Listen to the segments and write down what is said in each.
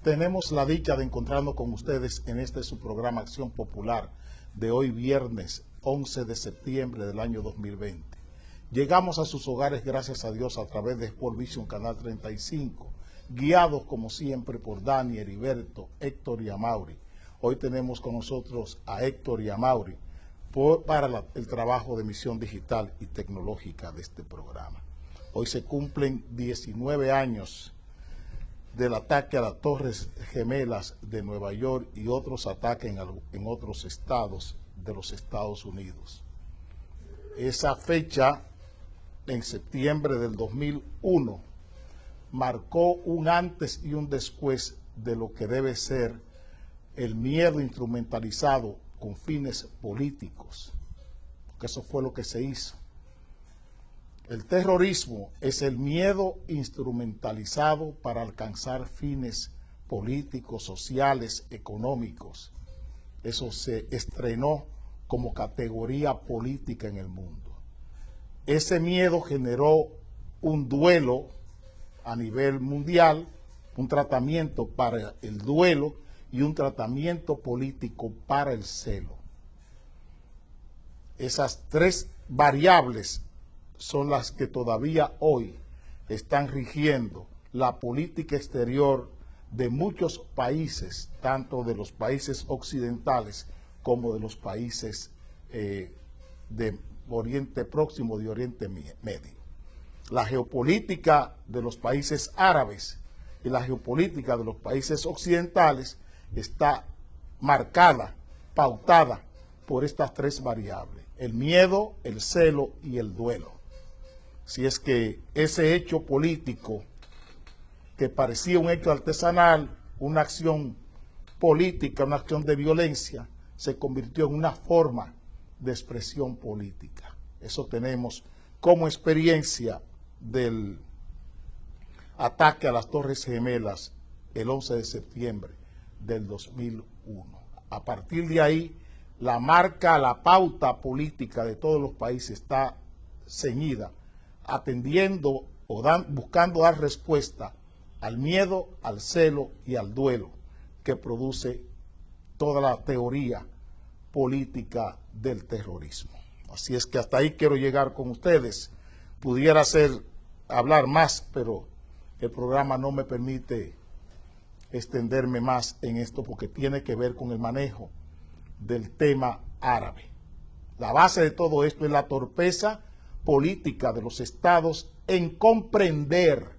tenemos la dicha de encontrarnos con ustedes en este su programa Acción Popular de hoy viernes 11 de septiembre del año 2020. Llegamos a sus hogares gracias a Dios a través de Sport Vision Canal 35, guiados como siempre por Dani, Heriberto, Héctor y Amaury. Hoy tenemos con nosotros a Héctor y Amaury para el trabajo de emisión digital y tecnológica de este programa. Hoy se cumplen 19 años del ataque a las Torres Gemelas de Nueva York y otros ataques en otros estados de los Estados Unidos. Esa fecha, en septiembre del 2001, marcó un antes y un después de lo que debe ser el miedo instrumentalizado con fines políticos, porque eso fue lo que se hizo. El terrorismo es el miedo instrumentalizado para alcanzar fines políticos, sociales, económicos. Eso se estrenó como categoría política en el mundo. Ese miedo generó un duelo a nivel mundial, un tratamiento para el duelo y un tratamiento político para el celo. Esas tres variables son las que todavía hoy están rigiendo la política exterior de muchos países, tanto de los países occidentales como de los países de Oriente Próximo, de Oriente Medio. La geopolítica de los países árabes y la geopolítica de los países occidentales está marcada, pautada por estas tres variables: el miedo, el celo y el duelo. Si es que ese hecho político, que parecía un hecho artesanal, una acción política, una acción de violencia, se convirtió en una forma de expresión política. Eso tenemos como experiencia del ataque a las Torres Gemelas el 11 de septiembre del 2001. A partir de ahí, la marca, la pauta política de todos los países está ceñida, atendiendo o buscando dar respuesta al miedo, al celo y al duelo que produce toda la teoría política del terrorismo. Así es que hasta ahí quiero llegar con ustedes. Pudiera hablar más, pero el programa no me permite extenderme más en esto porque tiene que ver con el manejo del tema árabe. La base de todo esto es la torpeza política de los estados en comprender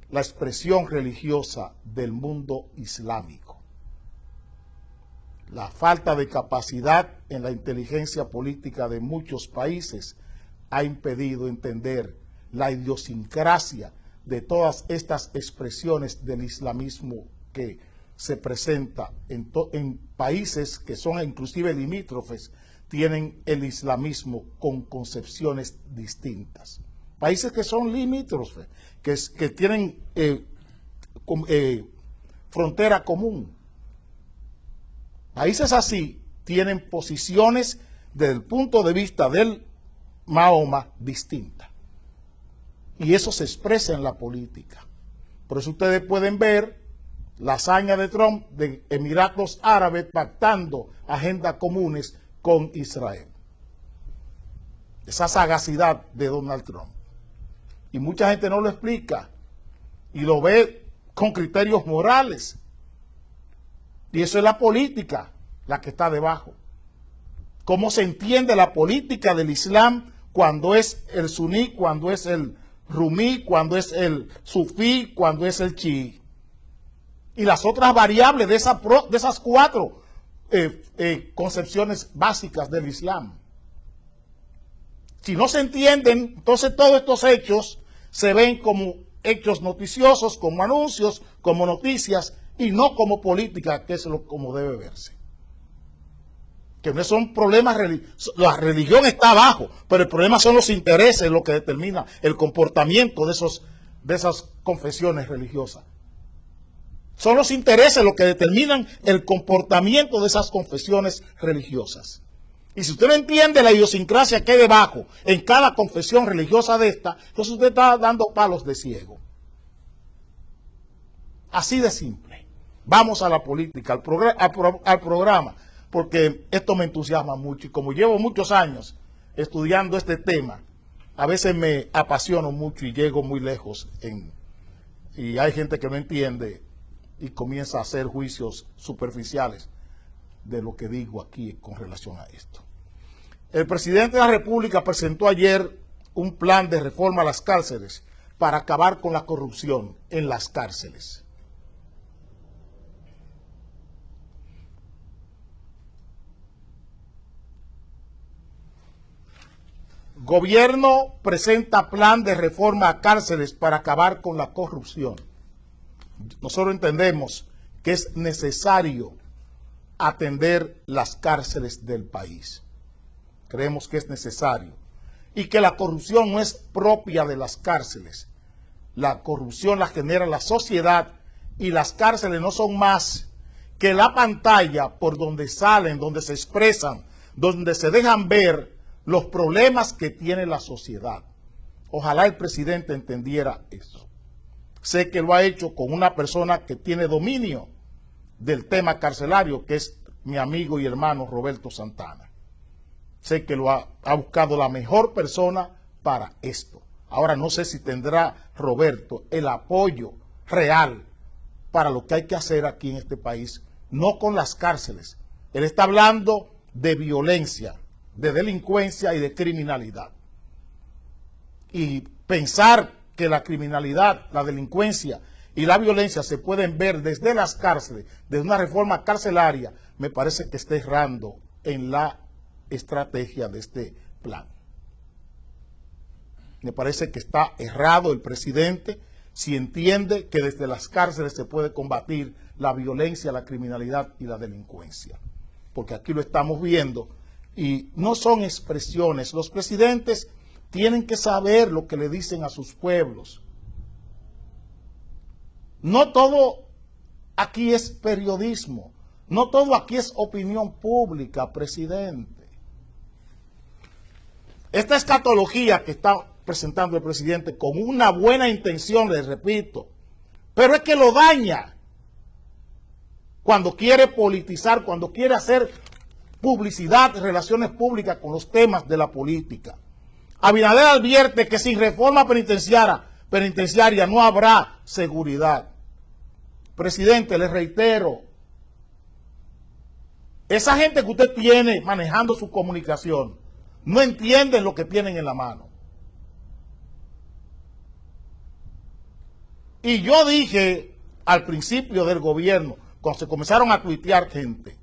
la expresión religiosa del mundo islámico. La falta de capacidad en la inteligencia política de muchos países ha impedido entender la idiosincrasia de todas estas expresiones del islamismo que se presenta en países que son inclusive limítrofes, tienen el islamismo con concepciones distintas. Países que son limítrofes, que tienen frontera común. Países así tienen posiciones desde el punto de vista del Mahoma distintas. Y eso se expresa en la política. Por eso ustedes pueden ver la hazaña de Trump de Emiratos Árabes pactando agendas comunes con Israel. Esa sagacidad de Donald Trump. Y mucha gente no lo explica y lo ve con criterios morales. Y eso es la política, la que está debajo. ¿Cómo se entiende la política del Islam cuando es el suní, cuando es el rumí, cuando es el sufí, cuando es el chií? Y las otras variables de esas cuatro concepciones básicas del Islam. Si no se entienden, entonces todos estos hechos se ven como hechos noticiosos, como anuncios, como noticias, y no como política, que es como debe verse. Que no son problemas religiosos, la religión está abajo, pero el problema son los intereses, lo que determina el comportamiento de esas confesiones religiosas. Son los intereses los que determinan el comportamiento de esas confesiones religiosas. Y si usted no entiende la idiosincrasia que hay debajo en cada confesión religiosa de esta, entonces usted está dando palos de ciego. Así de simple. Vamos a la política, al programa, porque esto me entusiasma mucho. Y como llevo muchos años estudiando este tema, a veces me apasiono mucho y llego muy lejos. Y hay gente que no entiende y comienza a hacer juicios superficiales de lo que digo aquí con relación a esto. El presidente de la República presentó ayer un plan de reforma a las cárceles para acabar con la corrupción en las cárceles. Gobierno presenta plan de reforma a cárceles para acabar con la corrupción. Nosotros entendemos que es necesario atender las cárceles del país. Creemos que es necesario. Y que la corrupción no es propia de las cárceles. La corrupción la genera la sociedad y las cárceles no son más que la pantalla por donde salen, donde se expresan, donde se dejan ver los problemas que tiene la sociedad. Ojalá el presidente entendiera eso. Sé que lo ha hecho con una persona que tiene dominio del tema carcelario, que es mi amigo y hermano Roberto Santana. Sé que lo ha buscado la mejor persona para esto. Ahora no sé si tendrá Roberto el apoyo real para lo que hay que hacer aquí en este país, no con las cárceles. Él está hablando de violencia, de delincuencia y de criminalidad. Y pensar que la criminalidad, la delincuencia y la violencia se pueden ver desde las cárceles, desde una reforma carcelaria, me parece que está errando en la estrategia de este plan. Me parece que está errado el presidente si entiende que desde las cárceles se puede combatir la violencia, la criminalidad y la delincuencia. Porque aquí lo estamos viendo y no son expresiones. Los presidentes tienen que saber lo que le dicen a sus pueblos. No todo aquí es periodismo. No todo aquí es opinión pública, presidente. Esta escatología que está presentando el presidente con una buena intención, les repito, pero es que lo daña cuando quiere politizar, cuando quiere hacer publicidad, relaciones públicas con los temas de la política. Abinader advierte que sin reforma penitenciaria no habrá seguridad. Presidente, le reitero, esa gente que usted tiene manejando su comunicación no entienden lo que tienen en la mano. Y yo dije al principio del gobierno, cuando se comenzaron a tuitear gente,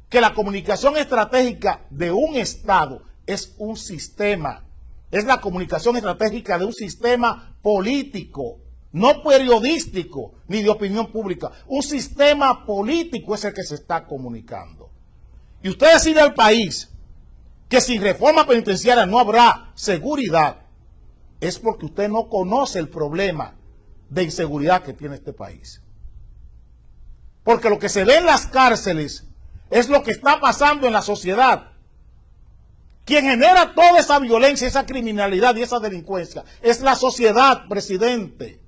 que la comunicación estratégica de un Estado es un sistema, es la comunicación estratégica de un sistema político, no periodístico ni de opinión pública. Un sistema político es el que se está comunicando. Y usted decide al país que sin reforma penitenciaria no habrá seguridad, es porque usted no conoce el problema de inseguridad que tiene este país. Porque lo que se ve en las cárceles es lo que está pasando en la sociedad. Quien genera toda esa violencia, esa criminalidad y esa delincuencia es la sociedad, presidente.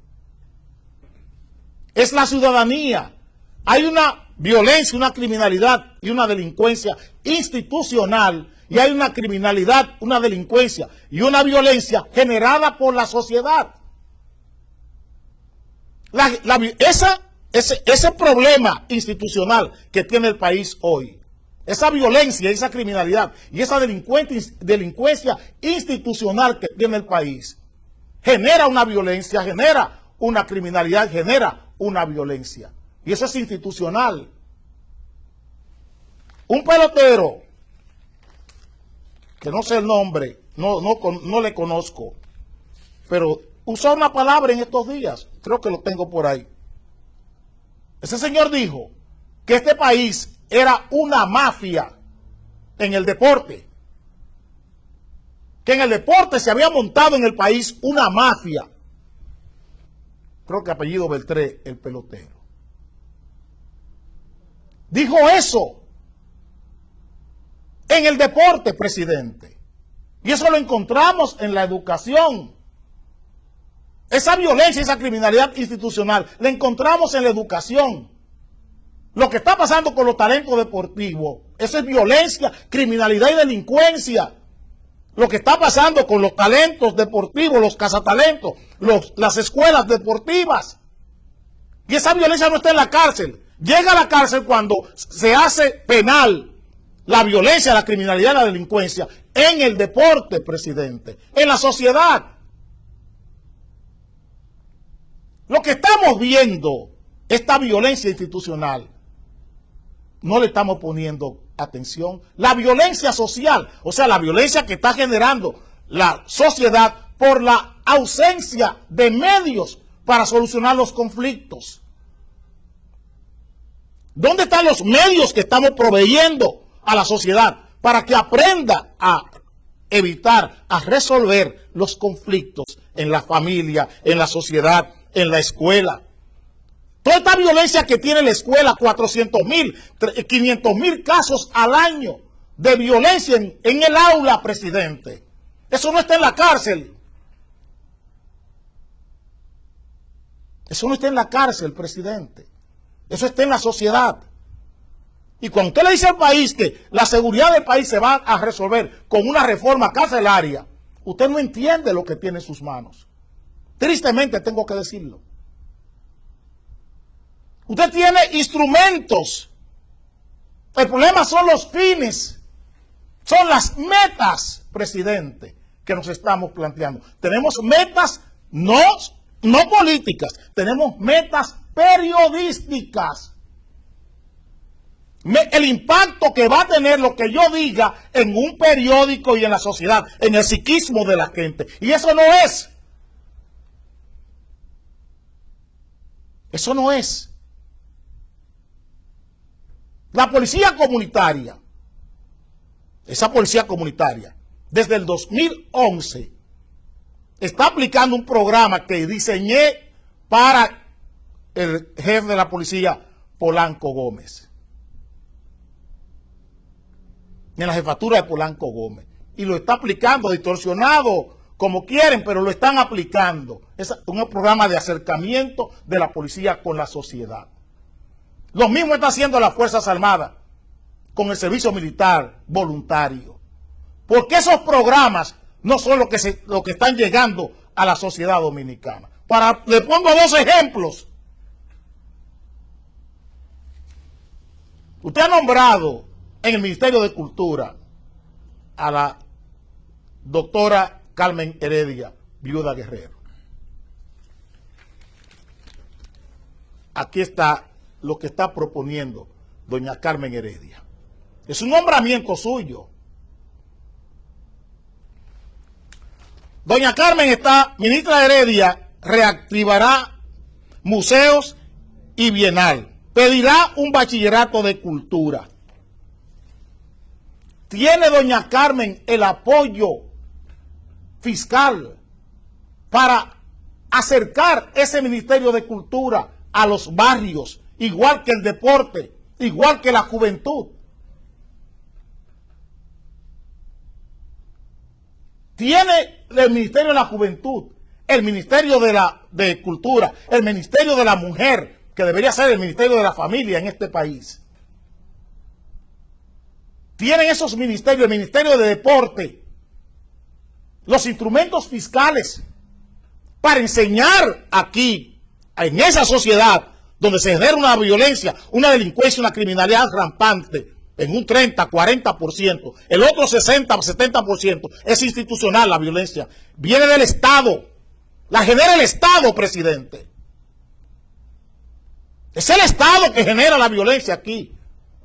Es la ciudadanía. Hay una violencia, una criminalidad y una delincuencia institucional, y hay una criminalidad, una delincuencia y una violencia generada por la sociedad. Ese problema institucional que tiene el país hoy, esa violencia, esa criminalidad y esa delincuencia institucional que tiene el país, genera una violencia, genera una criminalidad, genera una violencia. Y eso es institucional. Un pelotero, que no sé el nombre, no le conozco, pero usó una palabra en estos días, creo que lo tengo por ahí. Ese señor dijo que este país era una mafia en el deporte. Que en el deporte se había montado en el país una mafia. Creo que apellido Beltré, el pelotero. Dijo eso en el deporte, presidente. Y eso lo encontramos en la educación. Esa violencia, esa criminalidad institucional, la encontramos en la educación. Lo que está pasando con los talentos deportivos, eso es violencia, criminalidad y delincuencia. Lo que está pasando con los talentos deportivos, los cazatalentos, las escuelas deportivas. Y esa violencia no está en la cárcel. Llega a la cárcel cuando se hace penal la violencia, la criminalidad y la delincuencia en el deporte, presidente, en la sociedad. Lo que estamos viendo, esta violencia institucional, no le estamos poniendo atención. La violencia social, o sea, la violencia que está generando la sociedad por la ausencia de medios para solucionar los conflictos. ¿Dónde están los medios que estamos proveyendo a la sociedad para que aprenda a evitar, a resolver los conflictos en la familia, en la sociedad, en la escuela? Toda esta violencia que tiene la escuela, 400,000, 500,000 casos al año de violencia en el aula, presidente. Eso no está en la cárcel. Eso no está en la cárcel, presidente. Eso está en la sociedad. Y cuando usted le dice al país que la seguridad del país se va a resolver con una reforma carcelaria, usted no entiende lo que tiene en sus manos. Tristemente tengo que decirlo. Usted tiene instrumentos. El problema son los fines. Son las metas, presidente, que nos estamos planteando. Tenemos metas no políticas, tenemos metas periodísticas. El impacto que va a tener lo que yo diga en un periódico y en la sociedad, en el psiquismo de la gente. Y eso no es. Eso no es. La policía comunitaria, esa policía comunitaria, desde el 2011, está aplicando un programa que diseñé para el jefe de la policía, Polanco Gómez. En la jefatura de Polanco Gómez. Y lo está aplicando, distorsionado, como quieren, pero lo están aplicando. Es un programa de acercamiento de la policía con la sociedad. Lo mismo está haciendo las Fuerzas Armadas con el servicio militar voluntario. Porque esos programas no son lo que están llegando a la sociedad dominicana. Le pongo dos ejemplos. Usted ha nombrado en el Ministerio de Cultura a la doctora Carmen Heredia, viuda Guerrero. Aquí está lo que está proponiendo doña Carmen Heredia. Es un nombramiento suyo. Doña Carmen ministra Heredia, reactivará museos y bienal. Pedirá un bachillerato de cultura. ¿Tiene doña Carmen el apoyo fiscal para acercar ese Ministerio de Cultura a los barrios, igual que el deporte, igual que la juventud? Tiene el Ministerio de la Juventud, el Ministerio de Cultura, el Ministerio de la Mujer, que debería ser el Ministerio de la Familia en este país. Tienen esos ministerios, el Ministerio de Deporte, los instrumentos fiscales para enseñar aquí, en esa sociedad, donde se genera una violencia, una delincuencia, una criminalidad rampante, en un 30, 40%, el otro 60, 70% es institucional la violencia. Viene del Estado, la genera el Estado, presidente. Es el Estado que genera la violencia aquí.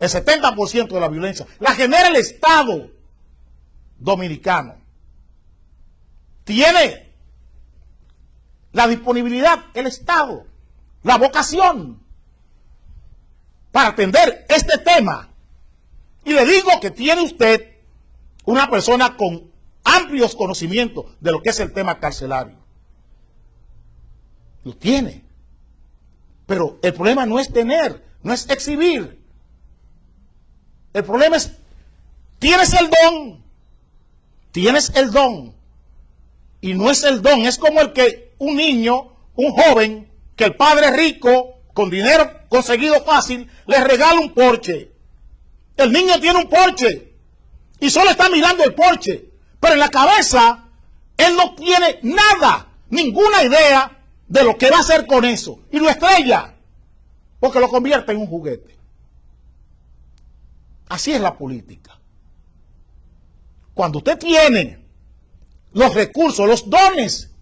El 70% de la violencia la genera el Estado dominicano. Tiene la disponibilidad, el Estado, la vocación para atender este tema. Y le digo que tiene usted una persona con amplios conocimientos de lo que es el tema carcelario. Lo tiene. Pero el problema no es tener, no es exhibir. El problema es, tienes el don. Y no es el don, es como el que un niño, un joven, que el padre rico, con dinero, conseguido fácil, le regala un Porsche. El niño tiene un Porsche y solo está mirando el Porsche, pero en la cabeza él no tiene nada, ninguna idea de lo que va a hacer con eso, y lo estrella porque lo convierte en un juguete. Así es la política. Cuando usted tiene los recursos, los dones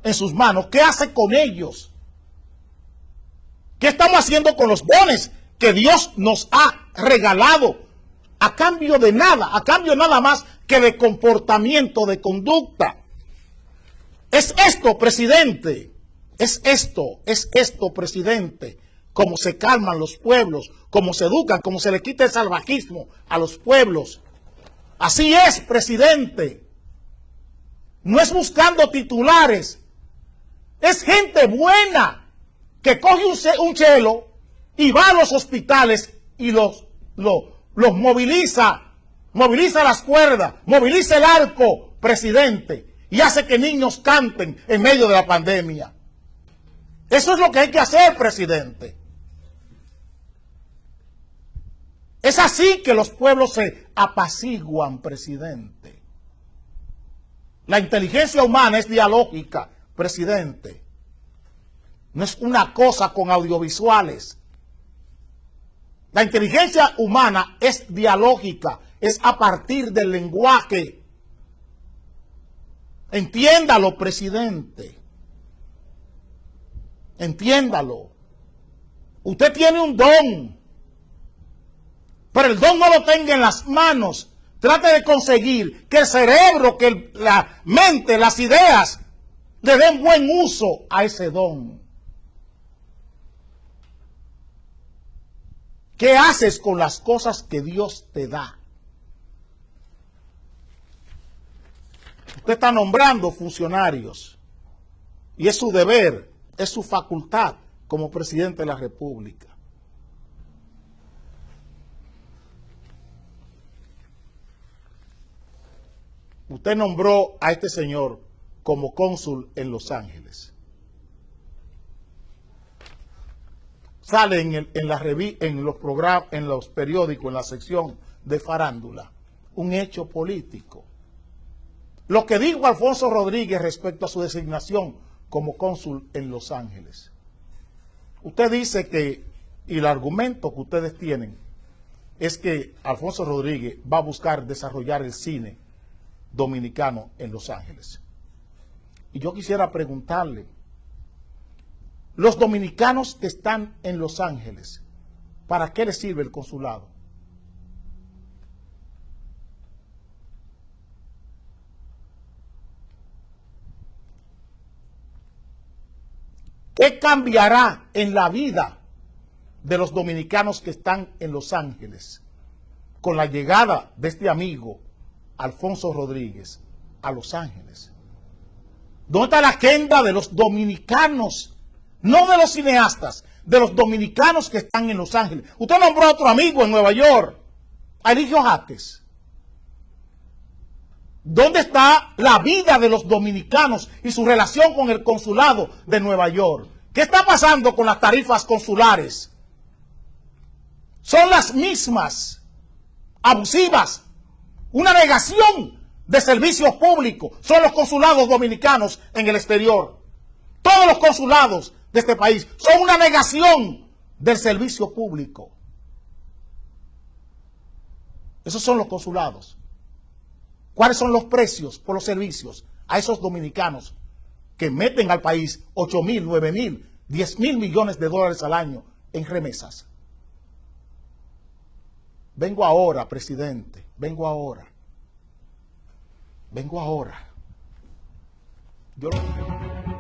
en sus manos, ¿qué hace con ellos? ¿Qué estamos haciendo con los dones que Dios nos ha regalado a cambio de nada, a cambio nada más que de comportamiento, de conducta? Es esto, presidente, es esto, presidente, cómo se calman los pueblos, cómo se educan, cómo se le quita el salvajismo a los pueblos. Así es, presidente. No es buscando titulares, es gente buena que coge un chelo y va a los hospitales y los moviliza, moviliza las cuerdas, moviliza el arco, presidente, y hace que niños canten en medio de la pandemia. Eso es lo que hay que hacer, presidente. Es así que los pueblos se apaciguan, presidente. La inteligencia humana es dialógica, presidente. No es una cosa con audiovisuales. La inteligencia humana es dialógica, es a partir del lenguaje. Entiéndalo, presidente. Entiéndalo. Usted tiene un don, pero el don no lo tenga en las manos. Trate de conseguir que el cerebro, que la mente, las ideas, le den buen uso a ese don. ¿Qué haces con las cosas que Dios te da? Usted está nombrando funcionarios y es su deber, es su facultad como presidente de la República. Usted nombró a este señor como cónsul en Los Ángeles. Sale en los programas, en los periódicos, en la sección de farándula, un hecho político. Lo que dijo Alfonso Rodríguez respecto a su designación como cónsul en Los Ángeles. Usted dice que, y el argumento que ustedes tienen, es que Alfonso Rodríguez va a buscar desarrollar el cine dominicano en Los Ángeles. Y yo quisiera preguntarle, los dominicanos que están en Los Ángeles, ¿para qué les sirve el consulado? ¿Qué cambiará en la vida de los dominicanos que están en Los Ángeles con la llegada de este amigo Alfonso Rodríguez a Los Ángeles? ¿Dónde está la agenda de los dominicanos? No de los cineastas, de los dominicanos que están en Los Ángeles. Usted nombró a otro amigo en Nueva York, a Eligio Jaques. ¿Dónde está la vida de los dominicanos y su relación con el consulado de Nueva York? ¿Qué está pasando con las tarifas consulares? Son las mismas, abusivas, una negación de servicios públicos. Son los consulados dominicanos en el exterior. Todos los consulados de este país son una negación del servicio público. Esos son los consulados. ¿Cuáles son los precios por los servicios a esos dominicanos que meten al país 8.000, 9.000, 10.000 millones de dólares al año en remesas? Vengo ahora, presidente, vengo ahora. Yo lo...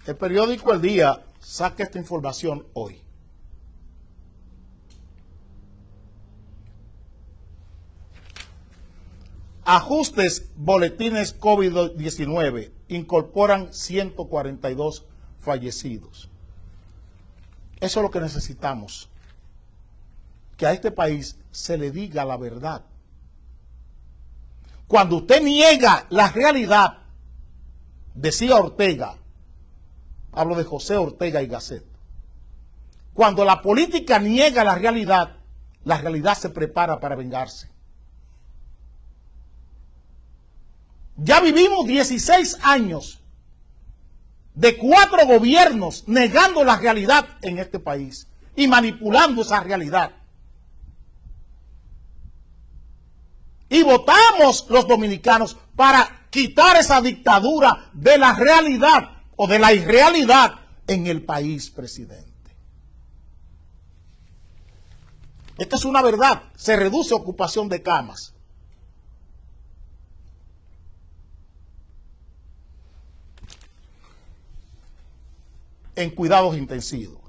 El periódico El Día saca esta información hoy. Ajustes boletines COVID-19 incorporan 142 fallecidos. Eso es lo que necesitamos. Que a este país se le diga la verdad. Cuando usted niega la realidad, decía Ortega, hablo de José Ortega y Gasset, cuando la política niega la realidad se prepara para vengarse. Ya vivimos 16 años de 4 gobiernos negando la realidad en este país y manipulando esa realidad. Y votamos los dominicanos para quitar esa dictadura de la realidad o de la irrealidad en el país, presidente. Esta es una verdad. Se reduce ocupación de camas. En cuidados intensivos.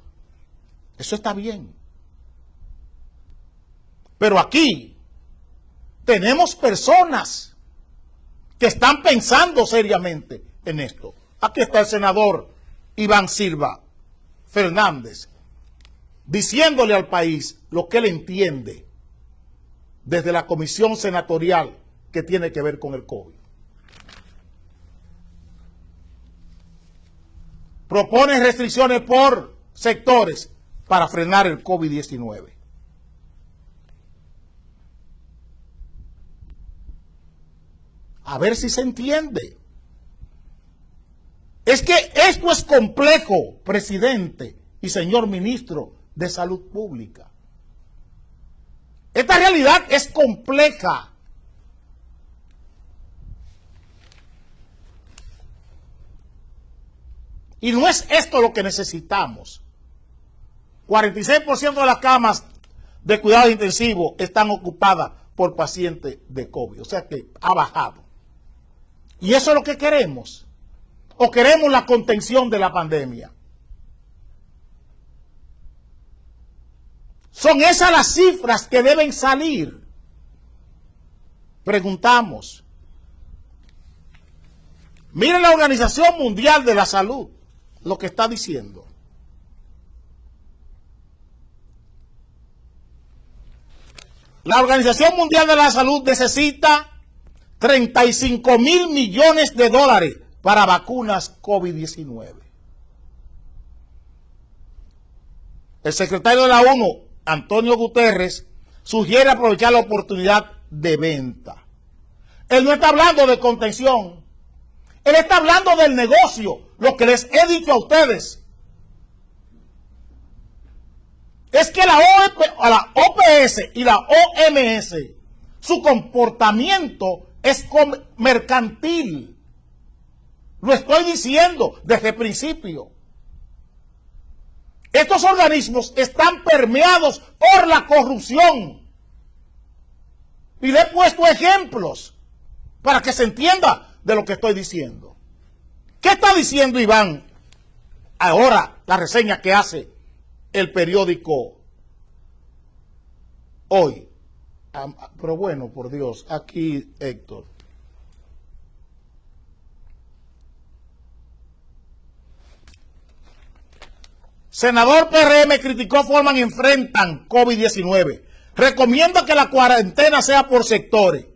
Eso está bien. Pero aquí tenemos personas que están pensando seriamente en esto. Aquí está el senador Iván Silva Fernández diciéndole al país lo que él entiende desde la comisión senatorial que tiene que ver con el COVID. Propone restricciones por sectores para frenar el COVID-19. A ver si se entiende. Es que esto es complejo, presidente y señor ministro de Salud Pública. Esta realidad es compleja. Y no es esto lo que necesitamos. 46% de las camas de cuidados intensivos están ocupadas por pacientes de COVID. O sea que ha bajado. ¿Y eso es lo que queremos? ¿O queremos la contención de la pandemia? ¿Son esas las cifras que deben salir? Preguntamos. Miren la Organización Mundial de la Salud, lo que está diciendo. La Organización Mundial de la Salud necesita 35.000 millones de dólares para vacunas COVID-19. El secretario de la ONU, Antonio Guterres, sugiere aprovechar la oportunidad de venta. Él no está hablando de contención. Él está hablando del negocio. Lo que les he dicho a ustedes es que la OPS y la OMS, su comportamiento es mercantil. Lo estoy diciendo desde el principio. Estos organismos están permeados por la corrupción. Y le he puesto ejemplos para que se entienda de lo que estoy diciendo. ¿Qué está diciendo Iván? Ahora la reseña que hace el periódico Hoy. Pero bueno, por Dios, aquí Héctor. Senador PRM criticó forma en enfrentan COVID-19. Recomienda que la cuarentena sea por sectores.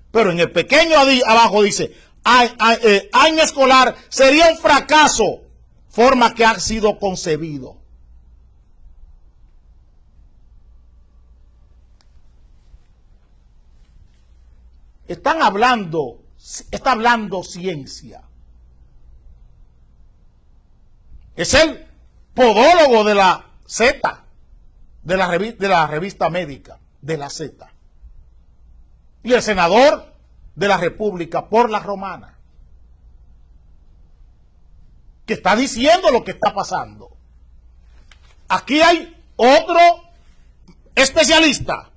Pero en el pequeño abajo dice, año escolar sería un fracaso, forma que ha sido concebido. Está hablando ciencia. Es el podólogo de la Z, de la revista médica, de la Z. Y el senador de la República por la Romana, que está diciendo lo que está pasando. Aquí hay otro especialista,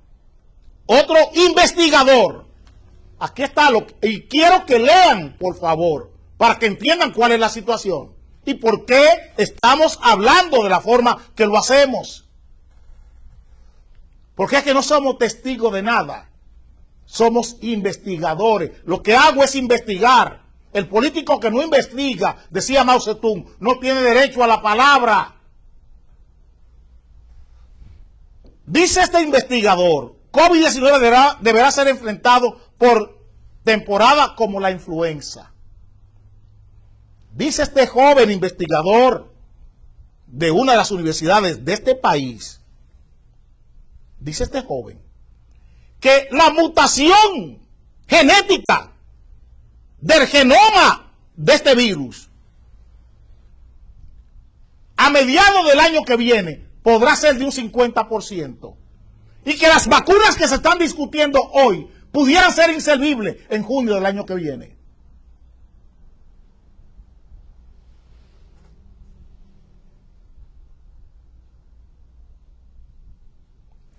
otro investigador. Aquí está y quiero que lean, por favor, para que entiendan cuál es la situación. ¿Y por qué estamos hablando de la forma que lo hacemos? Porque es que no somos testigos de nada. Somos investigadores. Lo que hago es investigar. El político que no investiga, decía Mao Zedong, no tiene derecho a la palabra. Dice este investigador, COVID-19 deberá ser enfrentado por temporada como la influenza. Dice este joven investigador de una de las universidades de este país, dice este joven, que la mutación genética del genoma de este virus a mediados del año que viene podrá ser de un 50%. Y que las vacunas que se están discutiendo hoy pudieran ser inservibles en junio del año que viene.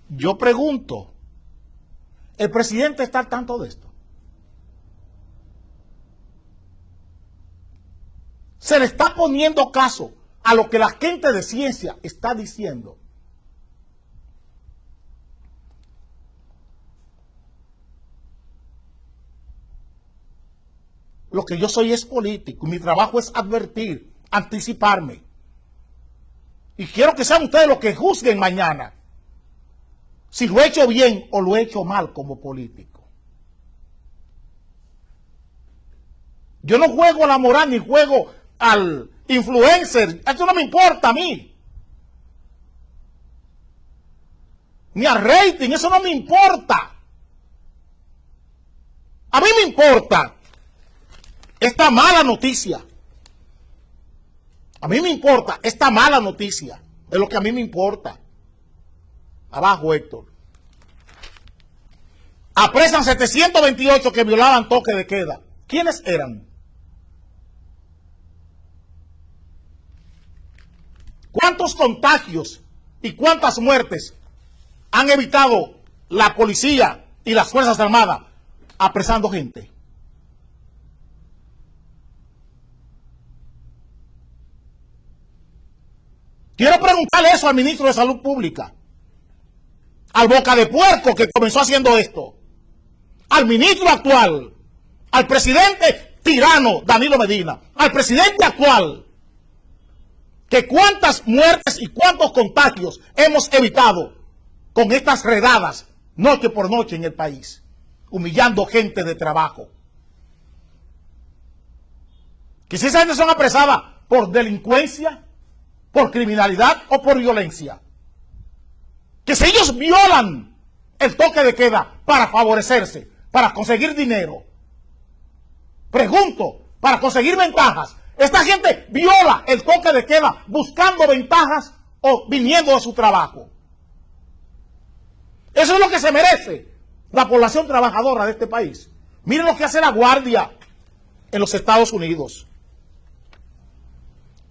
Yo pregunto, ¿el presidente está al tanto de esto? Se le está poniendo caso a lo que la gente de ciencia está diciendo. Lo que yo soy es político, mi trabajo es advertir, anticiparme. Y quiero que sean ustedes los que juzguen mañana si lo he hecho bien o lo he hecho mal como político. Yo no juego a la moral ni juego al influencer. Eso no me importa a mí. Ni al rating, eso no me importa. A mí me importa esta mala noticia. A mí me importa esta mala noticia. Es lo que a mí me importa. Abajo, Héctor. Apresan 728 que violaban toque de queda. ¿Quiénes eran? ¿Cuántos contagios y cuántas muertes han evitado la policía y las Fuerzas Armadas apresando gente? Quiero preguntarle eso al ministro de Salud Pública, al boca de puerco que comenzó haciendo esto, al ministro actual, al presidente tirano Danilo Medina, al presidente actual, que cuántas muertes y cuántos contagios hemos evitado con estas redadas noche por noche en el país, humillando gente de trabajo. Que si esas gente son apresadas por delincuencia, por criminalidad o por violencia. Que si ellos violan el toque de queda para favorecerse, para conseguir dinero, pregunto, para conseguir ventajas, esta gente viola el toque de queda buscando ventajas o viniendo de su trabajo. Eso es lo que se merece la población trabajadora de este país. Miren lo que hace la Guardia en los Estados Unidos.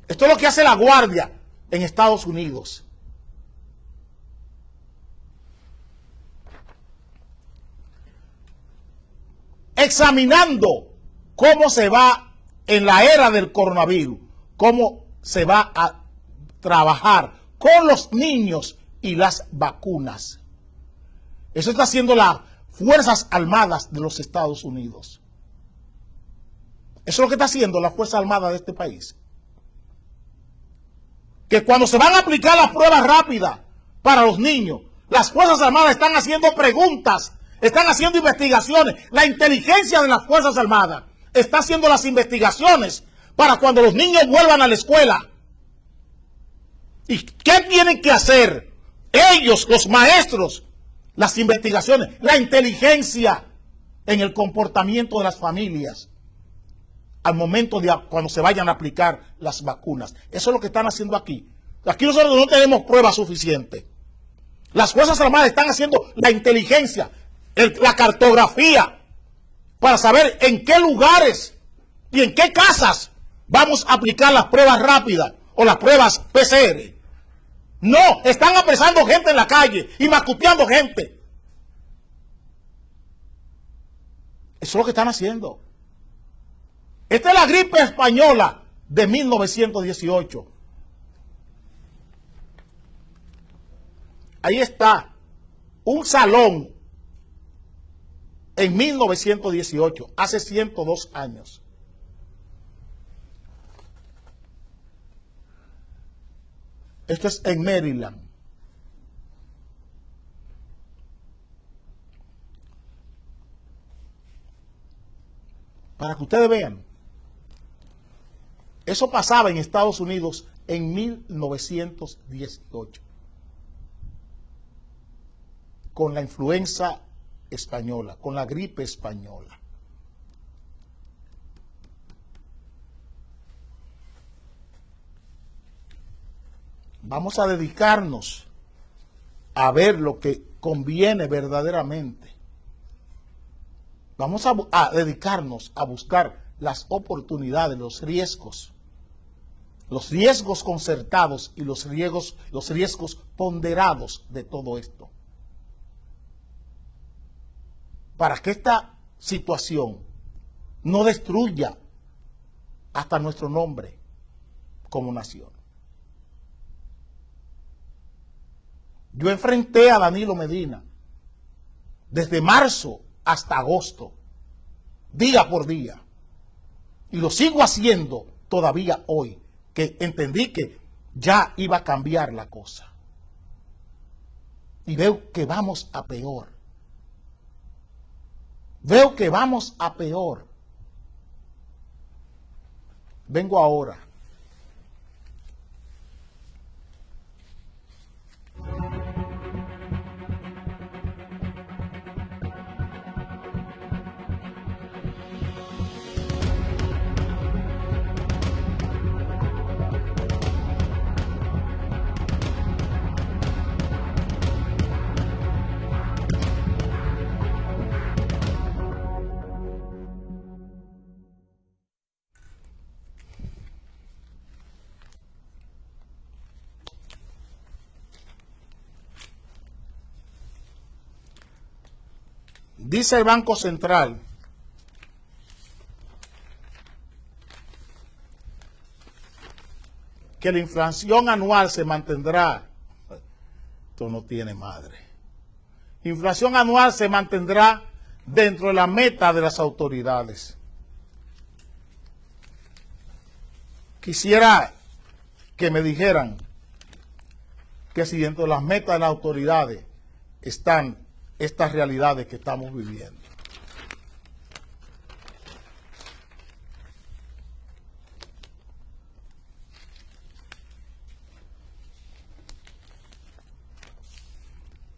Esto es lo que hace la Guardia en Estados Unidos. Examinando cómo se va en la era del coronavirus, cómo se va a trabajar con los niños y las vacunas. Eso está haciendo las Fuerzas Armadas de los Estados Unidos. Eso es lo que está haciendo la Fuerza Armada de este país. Que cuando se van a aplicar las pruebas rápidas para los niños, las Fuerzas Armadas están haciendo preguntas, están haciendo investigaciones. La inteligencia de las Fuerzas Armadas está haciendo las investigaciones para cuando los niños vuelvan a la escuela. ¿Y qué tienen que hacer? Ellos, los maestros, las investigaciones, la inteligencia en el comportamiento de las familias al momento de cuando se vayan a aplicar las vacunas. Eso es lo que están haciendo aquí. Aquí nosotros no tenemos pruebas suficientes. Las Fuerzas Armadas están haciendo la inteligencia, la cartografía, para saber en qué lugares y en qué casas vamos a aplicar las pruebas rápidas o las pruebas PCR. No, están apresando gente en la calle y macuteando gente. Eso es lo que están haciendo. Esta es la gripe española de 1918. Ahí está, un salón en 1918, hace 102 años. Esto es en Maryland. Para que ustedes vean. Eso pasaba en Estados Unidos en 1918. Con la influenza española, con la gripe española. Vamos a dedicarnos a ver lo que conviene verdaderamente. Vamos a dedicarnos a buscar las oportunidades, los riesgos concertados y los riesgos ponderados de todo esto. Para que esta situación no destruya hasta nuestro nombre como nación. Yo enfrenté a Danilo Medina desde marzo hasta agosto, día por día, y lo sigo haciendo todavía hoy, que entendí que ya iba a cambiar la cosa. Y veo que vamos a peor. Veo que vamos a peor. Vengo ahora. Dice el Banco Central que la inflación anual se mantendrá. Esto no tiene madre. Inflación anual se mantendrá dentro de la meta de las autoridades. Quisiera que me dijeran que si dentro de las metas de las autoridades están estas realidades que estamos viviendo.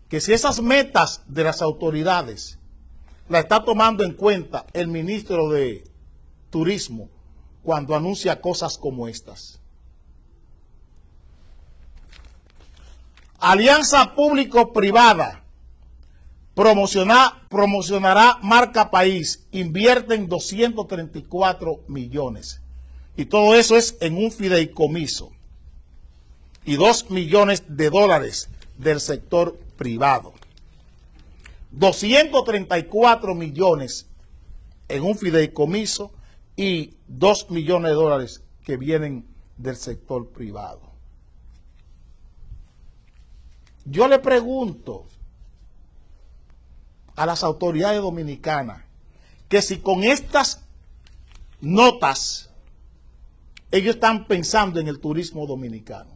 Que si esas metas de las autoridades la está tomando en cuenta el ministro de Turismo cuando anuncia cosas como estas. Alianza público-privada promocionará marca país, invierten 234 millones. Y todo eso es en un fideicomiso. Y 2 millones de dólares del sector privado. 234 millones en un fideicomiso y 2 millones de dólares que vienen del sector privado. Yo le pregunto a las autoridades dominicanas que si con estas notas ellos están pensando en el turismo dominicano.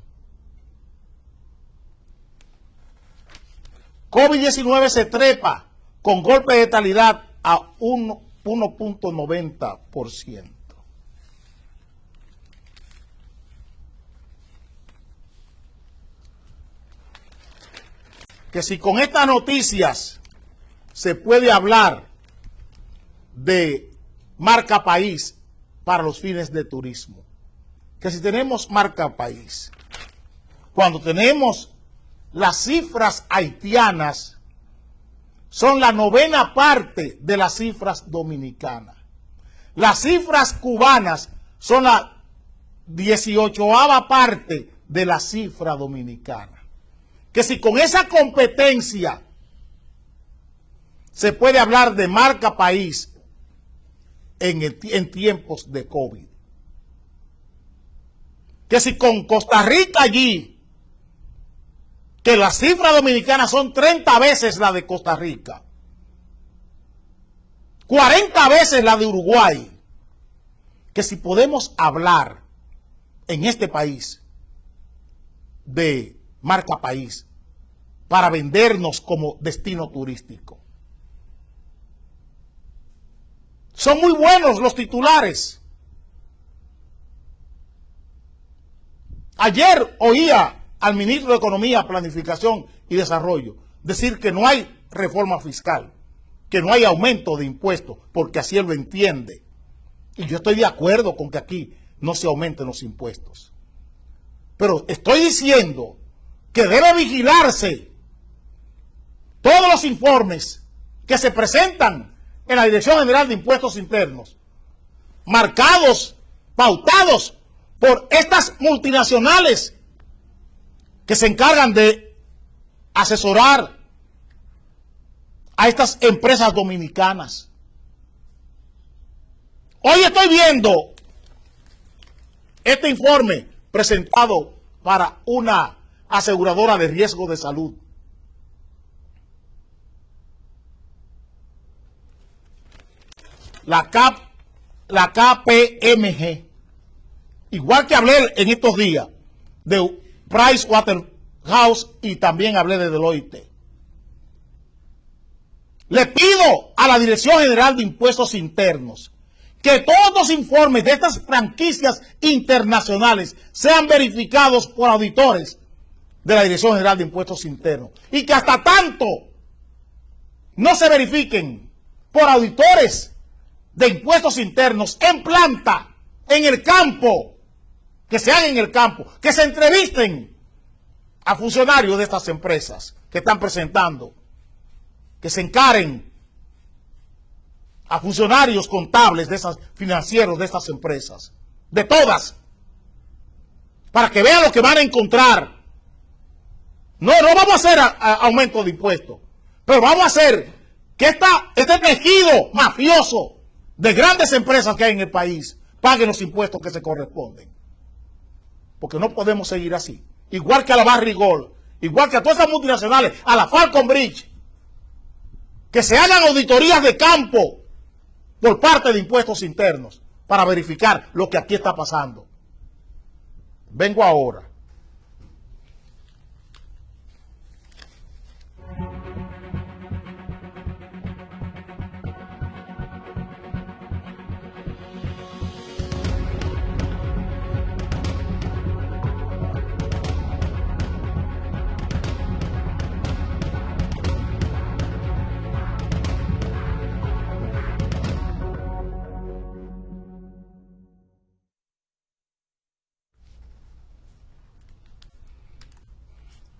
COVID-19 se trepa con golpe de letalidad a 1.90%. Que si con estas noticias se puede hablar de marca país para los fines de turismo. Que si tenemos marca país, cuando tenemos las cifras haitianas, son la 9ª parte de las cifras dominicanas. Las cifras cubanas son la 18ª parte de la cifra dominicana. Que si con esa competencia se puede hablar de marca país en tiempos de COVID. que si con Costa Rica allí, que las cifras dominicanas son 30 veces la de Costa Rica, 40 veces la de Uruguay, que si podemos hablar en este país de marca país para vendernos como destino turístico. Son muy buenos los titulares. Ayer oía al ministro de Economía, Planificación y Desarrollo decir que no hay reforma fiscal, que no hay aumento de impuestos, porque así él lo entiende. Y yo estoy de acuerdo con que aquí no se aumenten los impuestos. Pero estoy diciendo que debe vigilarse todos los informes que se presentan en la Dirección General de Impuestos Internos, marcados, pautados por estas multinacionales que se encargan de asesorar a estas empresas dominicanas. Hoy estoy viendo este informe presentado para una aseguradora de riesgo de salud. La KPMG. Igual que hablé en estos días de Pricewaterhouse y también hablé de Deloitte. Le pido a la Dirección General de Impuestos Internos que todos los informes de estas franquicias internacionales sean verificados por auditores de la Dirección General de Impuestos Internos y que hasta tanto no se verifiquen por auditores de impuestos internos en planta, en el campo, que se hagan en el campo, que se entrevisten a funcionarios de estas empresas que están presentando, que se encaren a funcionarios contables de esas, financieros de estas empresas, de todas, para que vean lo que van a encontrar. No vamos a hacer aumento de impuestos, pero vamos a hacer que este tejido mafioso de grandes empresas que hay en el país paguen los impuestos que se corresponden. Porque no podemos seguir así. Igual que a la Barrigold, igual que a todas esas multinacionales, a la Falcon Bridge, que se hagan auditorías de campo por parte de impuestos internos para verificar lo que aquí está pasando. Vengo ahora.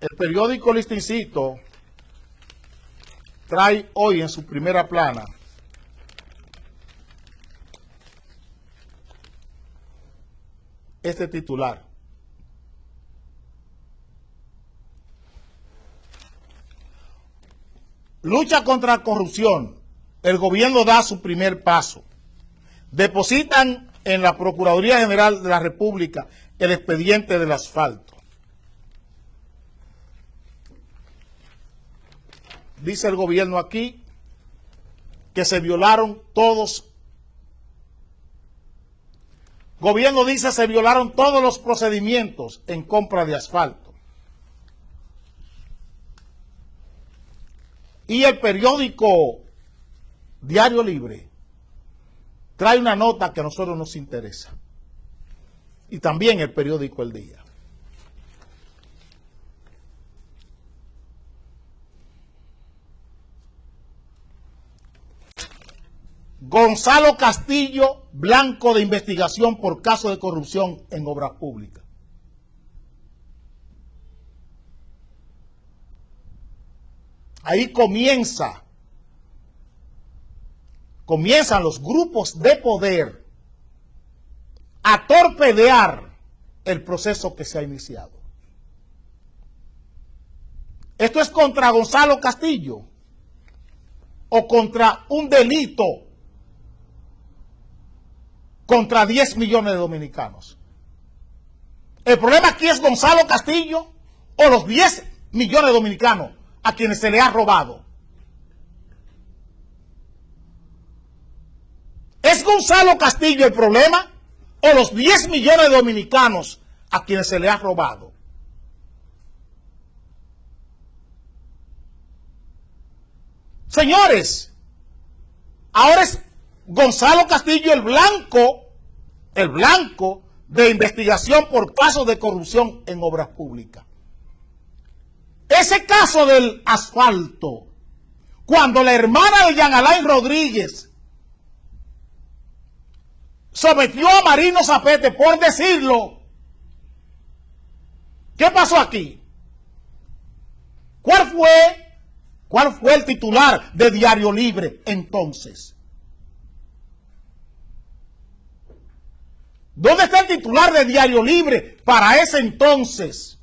El periódico Listincito trae hoy en su primera plana este titular. Lucha contra la corrupción. El gobierno da su primer paso. Depositan en la Procuraduría General de la República el expediente del asfalto. Dice el gobierno aquí que se violaron todos. Gobierno dice se violaron todos los procedimientos en compra de asfalto. Y el periódico Diario Libre trae una nota que a nosotros nos interesa. Y también el periódico El Día. Gonzalo Castillo, blanco de investigación por caso de corrupción en obras públicas. Ahí comienzan los grupos de poder a torpedear el proceso que se ha iniciado. Esto es contra Gonzalo Castillo o contra un delito contra 10 millones de dominicanos. El problema aquí es Gonzalo Castillo o los 10 millones de dominicanos a quienes se le ha robado. ¿Es Gonzalo Castillo el problema o los 10 millones de dominicanos a quienes se le ha robado? Señores, ahora es Gonzalo Castillo el blanco de investigación por casos de corrupción en obras públicas. Ese caso del asfalto, cuando la hermana de Jean Alain Rodríguez sometió a Marino Zapete por decirlo, ¿qué pasó aquí? ¿Cuál fue el titular de Diario Libre entonces? ¿Dónde está el titular de Diario Libre para ese entonces?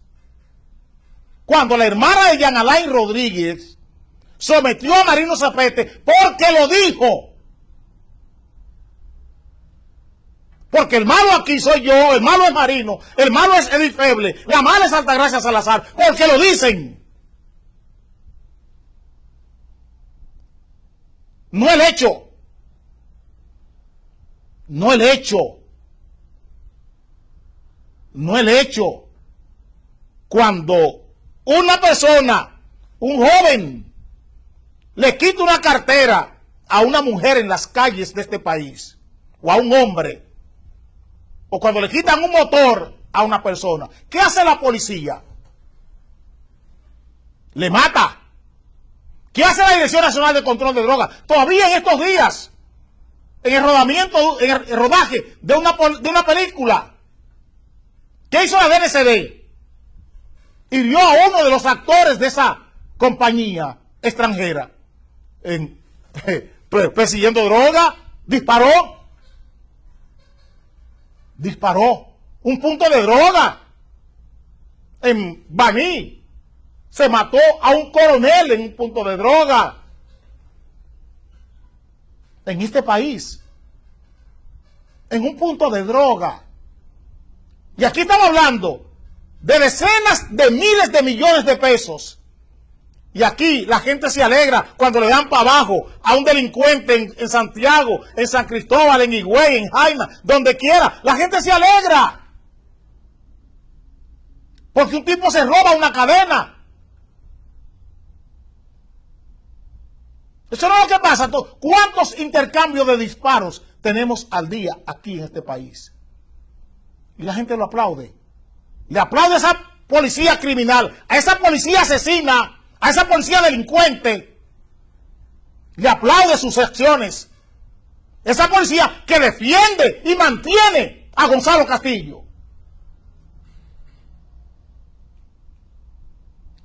Cuando la hermana de Jean Alain Rodríguez sometió a Marino Zapete porque lo dijo. Porque el malo aquí soy yo, el malo es Marino, el malo es Edith Feble, la mala es Altagracia Salazar, porque lo dicen. No el hecho. No el hecho. No el hecho. Cuando una persona, un joven, le quita una cartera a una mujer en las calles de este país, o a un hombre, o cuando le quitan un motor a una persona, ¿qué hace la policía? Le mata. ¿Qué hace la Dirección Nacional de Control de Drogas? Todavía en estos días, en el rodaje de una película, ¿qué hizo la DNCD? Hirió a uno de los actores de esa compañía extranjera, persiguiendo droga, disparó un punto de droga en Baní. Se mató a un coronel en un punto de droga en este país, en un punto de droga. Y aquí estamos hablando de decenas de miles de millones de pesos. Y aquí la gente se alegra cuando le dan para abajo a un delincuente en Santiago, en San Cristóbal, en Higüey, en Jaina, donde quiera. La gente se alegra porque un tipo se roba una cadena. Eso no es lo que pasa. ¿Cuántos intercambios de disparos tenemos al día aquí en este país? Y la gente lo aplaude. Le aplaude a esa policía criminal, a esa policía asesina, a esa policía delincuente. Le aplaude sus acciones. Esa policía que defiende y mantiene a Gonzalo Castillo.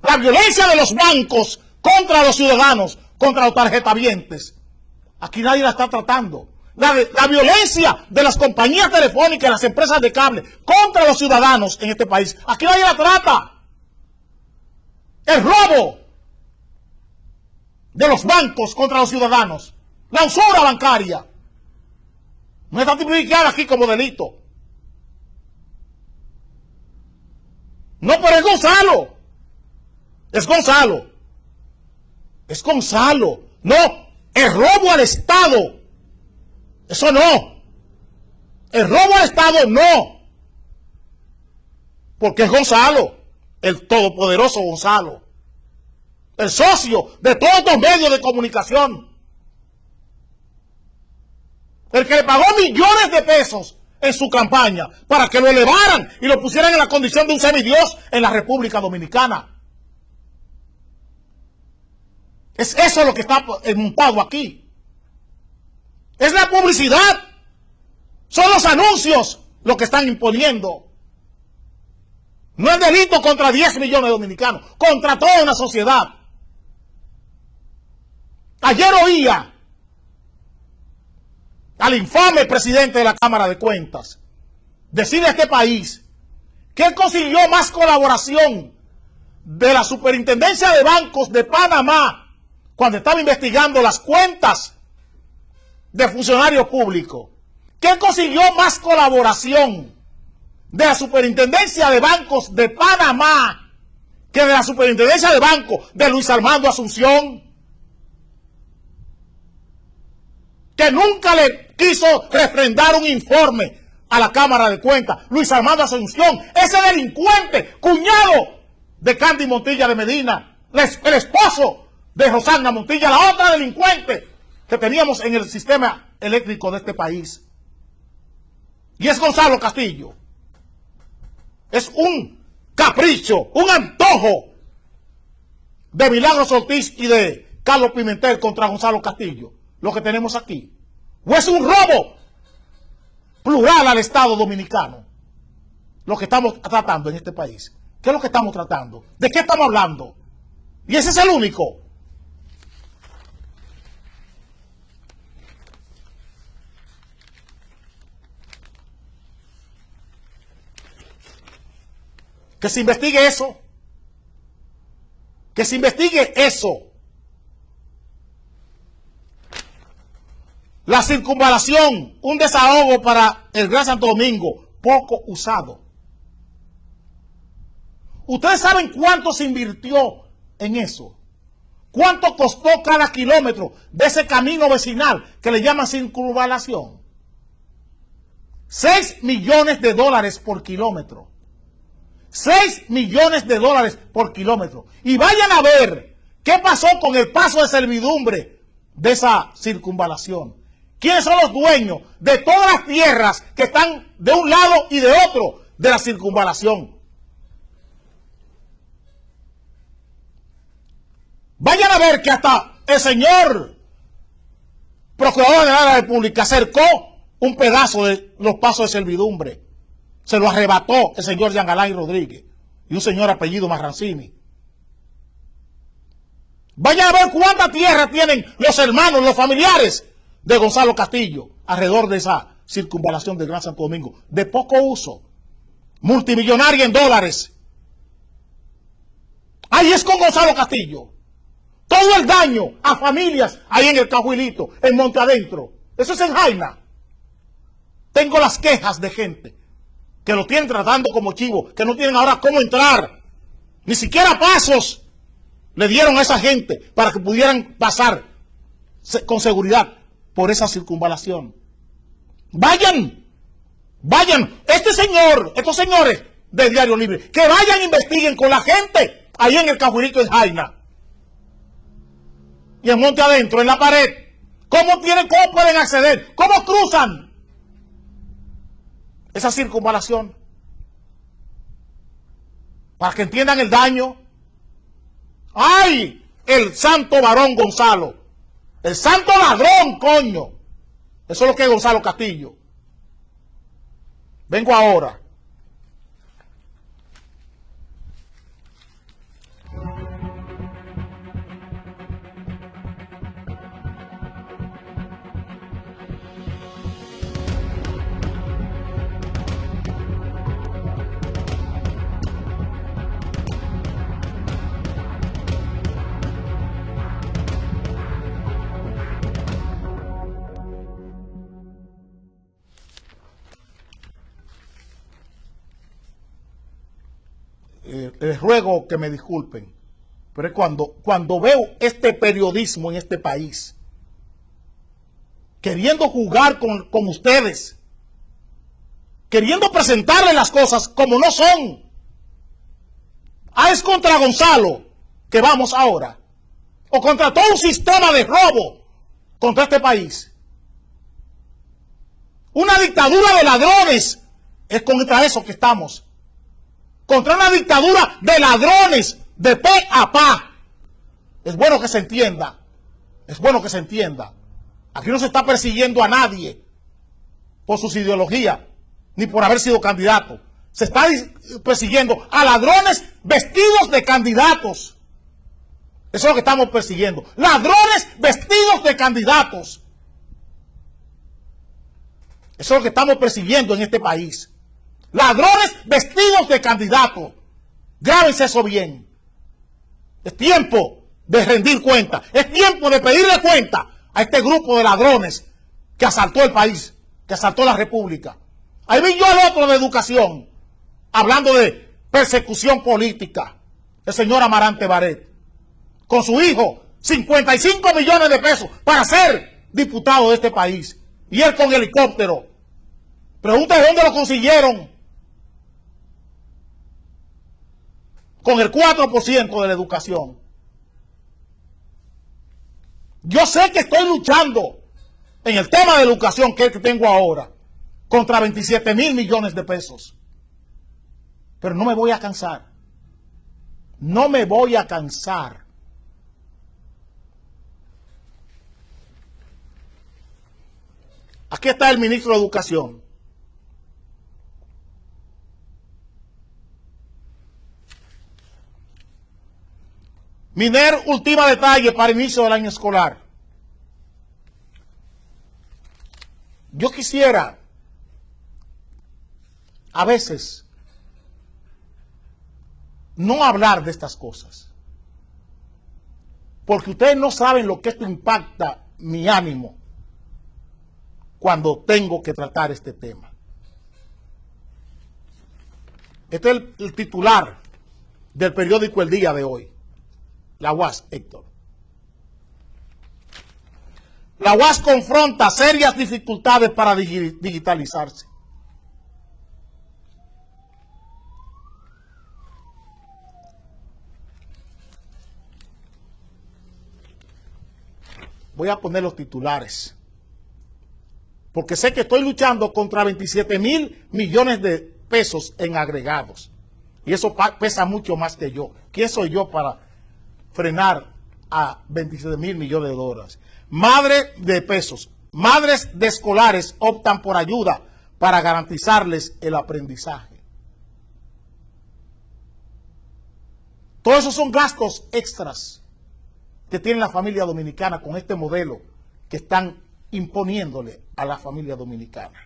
La violencia de los bancos contra los ciudadanos, contra los tarjetavientes, aquí nadie la está tratando. La violencia de las compañías telefónicas, las empresas de cable contra los ciudadanos en este país, aquí nadie la trata. El robo de los bancos contra los ciudadanos, la usura bancaria, no está tipificada aquí como delito. No, pero es Gonzalo. Es Gonzalo. Es Gonzalo. No, el robo al Estado. Eso no. El robo al Estado no. Porque es Gonzalo, el todopoderoso Gonzalo, el socio de todos los medios de comunicación, el que le pagó millones de pesos en su campaña para que lo elevaran y lo pusieran en la condición de un semidios en la República Dominicana. Es eso lo que está montado aquí. Es la publicidad. Son los anuncios lo que están imponiendo. No es delito contra 10 millones de dominicanos, contra toda una sociedad. Ayer oía al infame presidente de la Cámara de Cuentas decir a este país que él consiguió más colaboración de la Superintendencia de Bancos de Panamá cuando estaba investigando las cuentas de funcionarios públicos, que consiguió más colaboración de la Superintendencia de Bancos de Panamá que de la Superintendencia de Bancos de Luis Armando Asunción, que nunca le quiso refrendar un informe a la Cámara de Cuentas. Luis Armando Asunción, ese delincuente, cuñado de Candy Montilla de Medina, el esposo de Rosana Montilla, la otra delincuente que teníamos en el sistema eléctrico de este país. Y es Gonzalo Castillo. Es un capricho, un antojo de Milagros Ortiz y de Carlos Pimentel contra Gonzalo Castillo, lo que tenemos aquí. O es un robo plural al Estado Dominicano, lo que estamos tratando en este país. ¿Qué es lo que estamos tratando? ¿De qué estamos hablando? Y ese es el único. Que se investigue eso. Que se investigue eso. La circunvalación, un desahogo para el Gran Santo Domingo, poco usado. ¿Ustedes saben cuánto se invirtió en eso? ¿Cuánto costó cada kilómetro de ese camino vecinal que le llaman circunvalación? 6 millones de dólares por kilómetro. 6 millones de dólares por kilómetro. Y vayan a ver qué pasó con el paso de servidumbre de esa circunvalación. ¿Quiénes son los dueños de todas las tierras que están de un lado y de otro de la circunvalación? Vayan a ver que hasta el señor Procurador de la República acercó un pedazo de los pasos de servidumbre. Se lo arrebató el señor Jean Alain Rodríguez y un señor apellido Marrancini. Vayan a ver cuánta tierra tienen los hermanos, los familiares de Gonzalo Castillo alrededor de esa circunvalación del Gran Santo Domingo, de poco uso, multimillonaria en dólares. Ahí es con Gonzalo Castillo. Todo el daño a familias ahí en el Cajuilito, en Monte Adentro. Eso es en Jaina. Tengo las quejas de gente que lo tienen tratando como chivo, que no tienen ahora cómo entrar. Ni siquiera pasos le dieron a esa gente para que pudieran pasar con seguridad por esa circunvalación. Vayan, estos señores de Diario Libre, que vayan e investiguen con la gente ahí en el Cajuilito en Jaina. Y en Monte Adentro, en la pared. ¿Cómo pueden acceder? ¿Cómo cruzan esa circunvalación? Para que entiendan el daño. ¡Ay! El santo varón Gonzalo. El santo ladrón, coño. Eso es lo que es Gonzalo Castillo. Vengo ahora. Les ruego que me disculpen, pero es cuando veo este periodismo en este país, queriendo jugar con ustedes, queriendo presentarles las cosas como no son. Es contra Gonzalo que vamos ahora, o contra todo un sistema de robo contra este país. Una dictadura de ladrones, es contra eso que estamos. Contra una dictadura de ladrones, de pe a pa. Es bueno que se entienda. Es bueno que se entienda. Aquí no se está persiguiendo a nadie por sus ideologías, ni por haber sido candidato. Se está persiguiendo a ladrones vestidos de candidatos. Eso es lo que estamos persiguiendo. Ladrones vestidos de candidatos. Eso es lo que estamos persiguiendo en este país. Ladrones vestidos de candidatos. Grábense eso bien. Es tiempo de rendir cuenta. Es tiempo de pedirle cuenta a este grupo de ladrones que asaltó el país, que asaltó la República. Ahí vi yo al otro de educación, hablando de persecución política, el señor Amarante Barret, con su hijo, 55 millones de pesos para ser diputado de este país, y él con helicóptero. Pregunta de dónde lo consiguieron. Con el 4% de la educación. Yo sé que estoy luchando en el tema de educación que tengo ahora contra 27,000 millones de pesos. Pero no me voy a cansar. No me voy a cansar. Aquí está el ministro de Educación. MINER ultima detalle para inicio del año escolar. Yo quisiera, a veces, no hablar de estas cosas, porque ustedes no saben lo que esto impacta mi ánimo cuando tengo que tratar este tema. Este es el titular del periódico El Día de hoy. La UAS, Héctor. La UAS confronta serias dificultades para digitalizarse. Voy a poner los titulares, porque sé que estoy luchando contra 27,000 millones de pesos en agregados. Y eso pesa mucho más que yo. ¿Quién soy yo para frenar a 27,000 millones de dólares? Madres de escolares optan por ayuda para garantizarles el aprendizaje. Todos esos son gastos extras que tiene la familia dominicana con este modelo que están imponiéndole a la familia dominicana.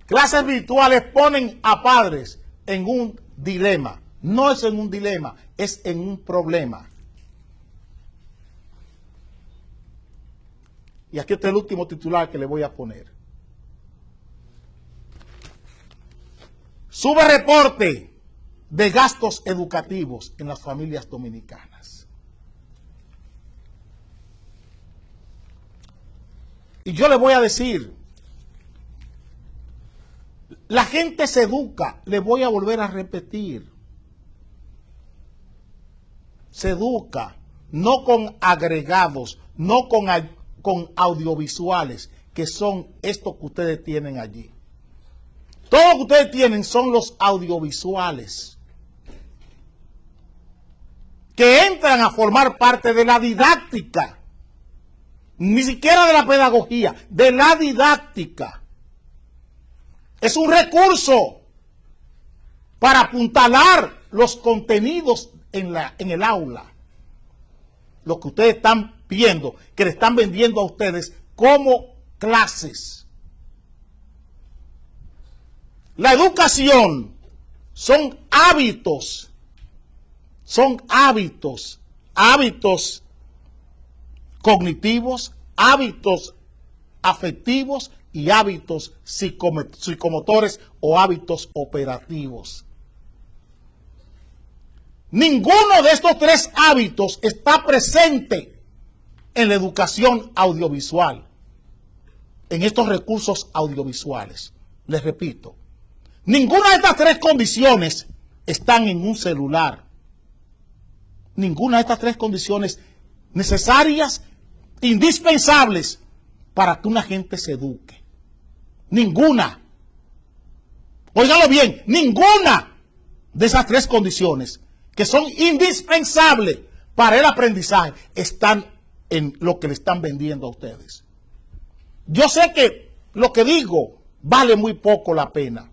Clases virtuales ponen a padres en un dilema. No es en un dilema, es en un problema. Y aquí está el último titular que le voy a poner. Sube reporte de gastos educativos en las familias dominicanas. Y yo le voy a decir, la gente se educa, le voy a volver a repetir. Se educa, no con agregados, no con audiovisuales, que son estos que ustedes tienen allí. Todo lo que ustedes tienen son los audiovisuales, que entran a formar parte de la didáctica, ni siquiera de la pedagogía, de la didáctica. Es un recurso para apuntalar los contenidos en el aula. Lo que ustedes están viendo, que le están vendiendo a ustedes como clases. La educación son hábitos cognitivos, hábitos afectivos y hábitos psicomotores o hábitos operativos. Ninguno de estos tres hábitos está presente en la educación audiovisual, en estos recursos audiovisuales. Les repito, ninguna de estas tres condiciones están en un celular. Ninguna de estas tres condiciones necesarias, indispensables para que una gente se eduque. Ninguna. Óigalo bien, ninguna de esas tres condiciones que son indispensables para el aprendizaje están en lo que le están vendiendo a ustedes. Yo sé que lo que digo vale muy poco la pena.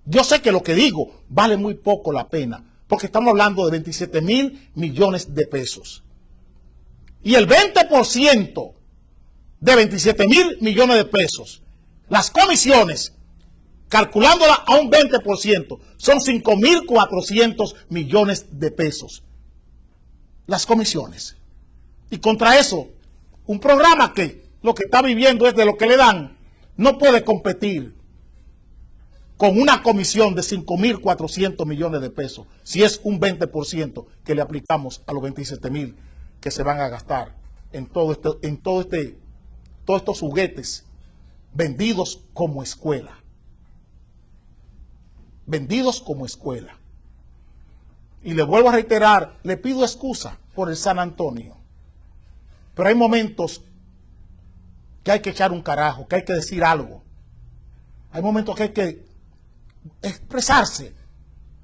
Yo sé que lo que digo vale muy poco la pena, porque estamos hablando de 27,000 millones de pesos. Y el 20% de 27,000 millones de pesos, las comisiones, calculándola a un 20%, son 5,400 millones de pesos. Las comisiones. Y contra eso, Un programa que lo que está viviendo es de lo que le dan, no puede competir con una comisión de 5.400 millones de pesos, si es un 20% que le aplicamos a los 27.000 que se van a gastar en todos estos juguetes vendidos como escuela. Vendidos como escuela. Y le vuelvo a reiterar, le pido excusa por el San Antonio. Pero hay momentos que hay que echar un carajo, que hay que decir algo. Hay momentos que hay que expresarse,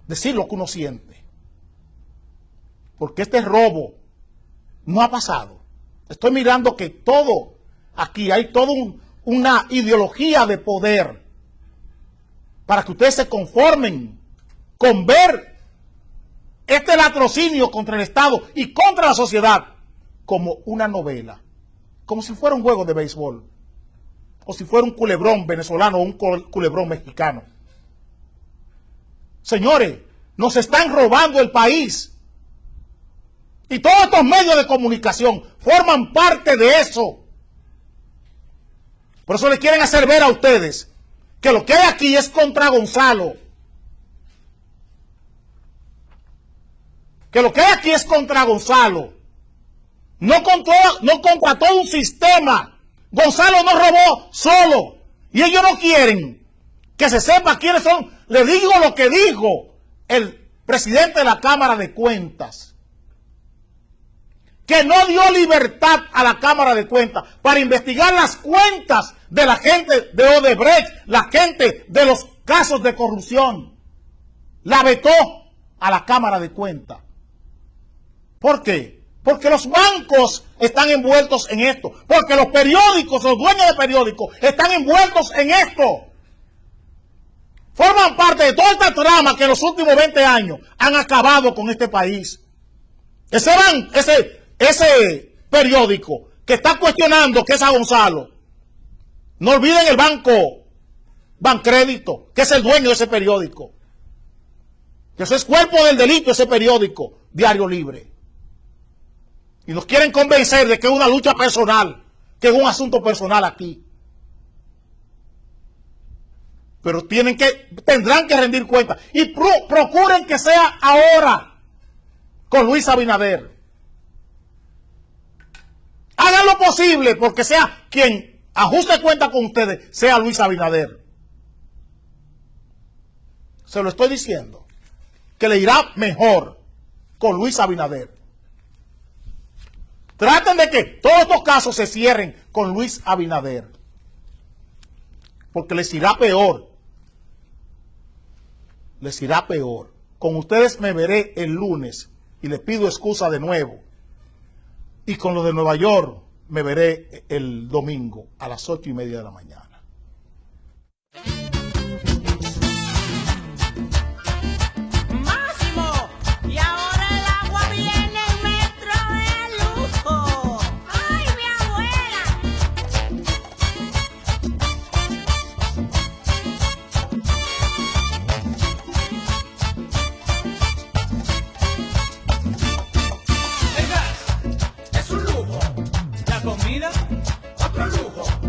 decir lo que uno siente. Porque este robo no ha pasado. Estoy mirando que todo, aquí hay toda una ideología de poder para que ustedes se conformen con ver este latrocinio contra el Estado y contra la sociedad como una novela, como si fuera un juego de béisbol, o si fuera un culebrón venezolano o un culebrón mexicano. Señores, nos están robando el país. Y todos estos medios de comunicación forman parte de eso. Por eso le quieren hacer ver a ustedes que lo que hay aquí es contra Gonzalo. Que lo que hay aquí es contra Gonzalo. No contra todo un sistema. Gonzalo no robó solo. Y ellos no quieren que se sepa quiénes son. Le digo lo que dijo el presidente de la Cámara de Cuentas. Que no dio libertad a la Cámara de Cuentas para investigar las cuentas de la gente de Odebrecht, la gente de los casos de corrupción. La vetó a la Cámara de Cuentas. ¿Por qué? Porque los bancos están envueltos en esto. Porque los periódicos, los dueños de periódicos, están envueltos en esto. Forman parte de toda esta trama que en los últimos 20 años han acabado con este país. Ese periódico que está cuestionando que es a Gonzalo. No olviden el banco Bancrédito, que es el dueño de ese periódico. Que eso es cuerpo del delito, ese periódico, Diario Libre. Y nos quieren convencer de que es una lucha personal, que es un asunto personal aquí. Pero tendrán que rendir cuenta. Y procuren que sea ahora con Luis Abinader. Hagan lo posible porque sea quien ajuste cuenta con ustedes, sea Luis Abinader. Se lo estoy diciendo. Que le irá mejor con Luis Abinader. Traten de que todos estos casos se cierren con Luis Abinader. Porque les irá peor. Les irá peor. Con ustedes me veré el lunes y les pido excusa de nuevo. Y con lo de Nueva York me veré el domingo a las 8:30 de la mañana. Otro lujo.